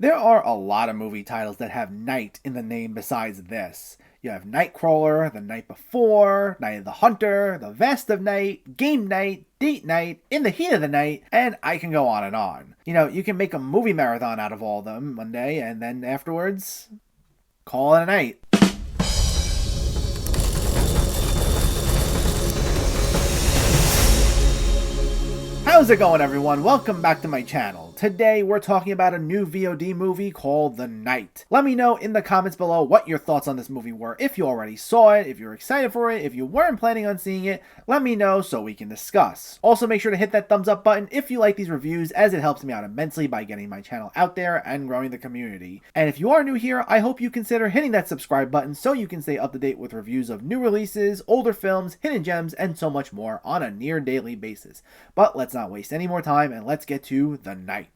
There are a lot of movie titles that have night in the name besides this. You have Nightcrawler, The Night Before, Night of the Hunter, The Vast of Night, Game Night, Date Night, In the Heat of the Night, and I can go on and on. You can make a movie marathon out of all of them one day, and then afterwards, call it a night. How's it going, everyone? Welcome back to my channel. Today we're talking about a new VOD movie called The Night. Let me know in the comments below what your thoughts on this movie were. If you already saw it, if you're excited for it, if you weren't planning on seeing it, let me know so we can discuss. Also, make sure to hit that thumbs up button if you like these reviews, as it helps me out immensely by getting my channel out there and growing the community. And if you are new here, I hope you consider hitting that subscribe button so you can stay up to date with reviews of new releases, older films, hidden gems, and so much more on a near daily basis. But let's not waste any more time and let's get to The Night.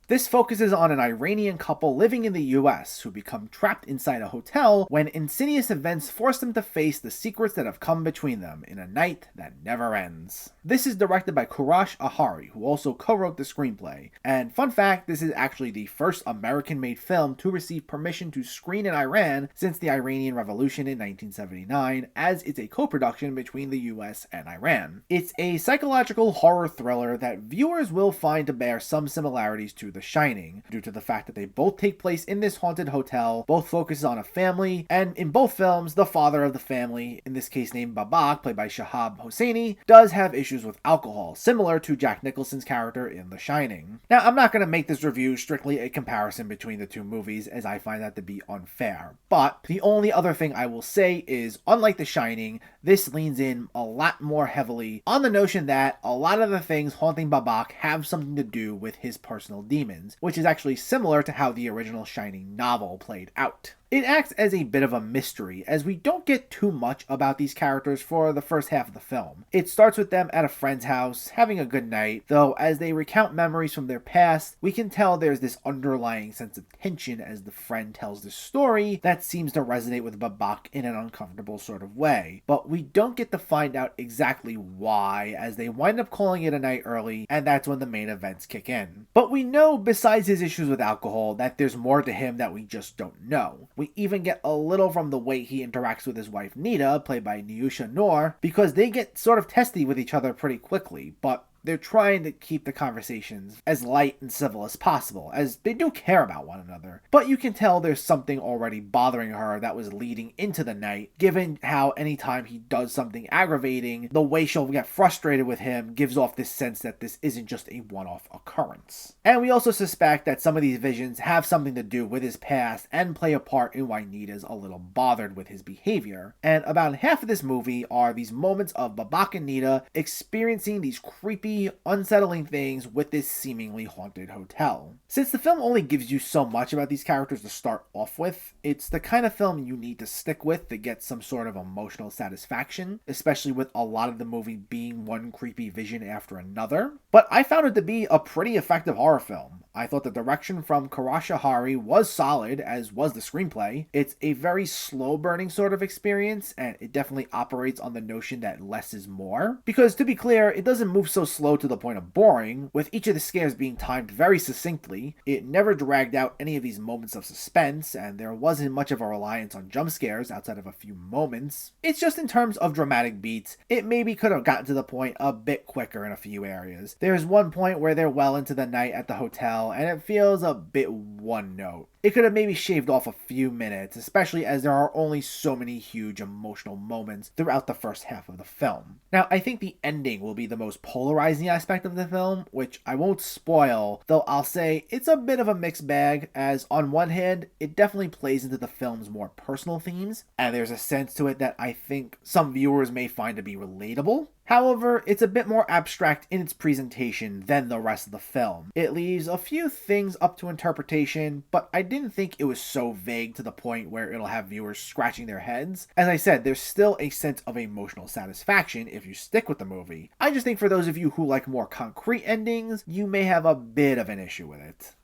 This focuses on an Iranian couple living in the US who become trapped inside a hotel when insidious events force them to face the secrets that have come between them in a night that never ends. This is directed by Qurash Ahari, who also co-wrote the screenplay. And fun fact, this is actually the first American-made film to receive permission to screen in Iran since the Iranian Revolution in 1979, as it's a co-production between the US and Iran. It's a psychological horror thriller that viewers will find to bear some similarities to The Shining, due to the fact that they both take place in this haunted hotel, both focuses on a family, and in both films, the father of the family, in this case named Babak, played by Shahab Hosseini, does have issues with alcohol, similar to Jack Nicholson's character in The Shining. Now, I'm not going to make this review strictly a comparison between the two movies, as I find that to be unfair, but the only other thing I will say is, unlike The Shining, this leans in a lot more heavily on the notion that a lot of the things haunting Babak have something to do with his personal demons, which is actually similar to how the original Shining novel played out. It acts as a bit of a mystery, as we don't get too much about these characters for the first half of the film. It starts with them at a friend's house, having a good night, though as they recount memories from their past, we can tell there's this underlying sense of tension as the friend tells the story that seems to resonate with Babak in an uncomfortable sort of way. But we don't get to find out exactly why, as they wind up calling it a night early, and that's when the main events kick in. But we know, besides his issues with alcohol, that there's more to him that we just don't know. We even get a little from the way he interacts with his wife Nita, played by Niusha Noor, because they get sort of testy with each other pretty quickly, but they're trying to keep the conversations as light and civil as possible, as they do care about one another. But you can tell there's something already bothering her that was leading into the night, given how anytime he does something aggravating, the way she'll get frustrated with him gives off this sense that this isn't just a one-off occurrence. And we also suspect that some of these visions have something to do with his past and play a part in why Nita's a little bothered with his behavior. And about half of this movie are these moments of Babak and Nita experiencing these creepy, unsettling things with this seemingly haunted hotel. Since the film only gives you so much about these characters to start off with, it's the kind of film you need to stick with to get some sort of emotional satisfaction, especially with a lot of the movie being one creepy vision after another. But I found it to be a pretty effective horror film. I thought the direction from Qurash Ahari was solid, as was the screenplay. It's a very slow burning sort of experience, and it definitely operates on the notion that less is more. Because to be clear, it doesn't move so slow to the point of boring, with each of the scares being timed very succinctly. It never dragged out any of these moments of suspense, and there wasn't much of a reliance on jump scares outside of a few moments. It's just in terms of dramatic beats, it maybe could have gotten to the point a bit quicker in a few areas. There's one point where they're well into the night at the hotel, and it feels a bit one note. It could have maybe shaved off a few minutes, especially as there are only so many huge emotional moments throughout the first half of the film. Now, I think the ending will be the most polarizing aspect of the film, which I won't spoil, though I'll say it's a bit of a mixed bag, as on one hand, it definitely plays into the film's more personal themes, and there's a sense to it that I think some viewers may find to be relatable. However, it's a bit more abstract in its presentation than the rest of the film. It leaves a few things up to interpretation, but I didn't think it was so vague to the point where it'll have viewers scratching their heads. As I said, there's still a sense of emotional satisfaction if you stick with the movie. I just think for those of you who like more concrete endings, you may have a bit of an issue with it.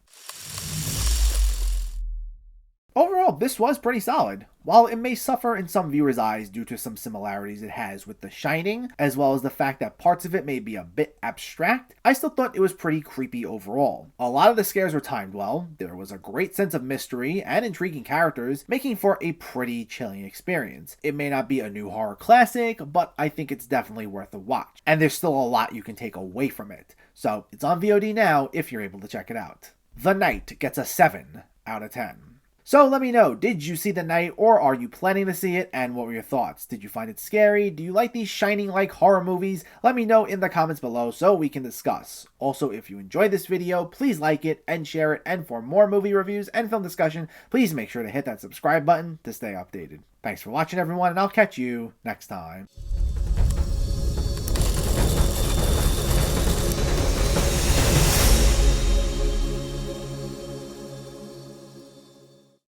Overall, this was pretty solid. While it may suffer in some viewers' eyes due to some similarities it has with The Shining, as well as the fact that parts of it may be a bit abstract, I still thought it was pretty creepy overall. A lot of the scares were timed well, there was a great sense of mystery and intriguing characters, making for a pretty chilling experience. It may not be a new horror classic, but I think it's definitely worth a watch, and there's still a lot you can take away from it. So it's on VOD now if you're able to check it out. The Night gets a 7 out of 10. So let me know, did you see The Night, or are you planning to see it, and what were your thoughts? Did you find it scary? Do you like these Shining-like horror movies? Let me know in the comments below so we can discuss. Also, if you enjoyed this video, please like it and share it, and for more movie reviews and film discussion, please make sure to hit that subscribe button to stay updated. Thanks for watching everyone, and I'll catch you next time.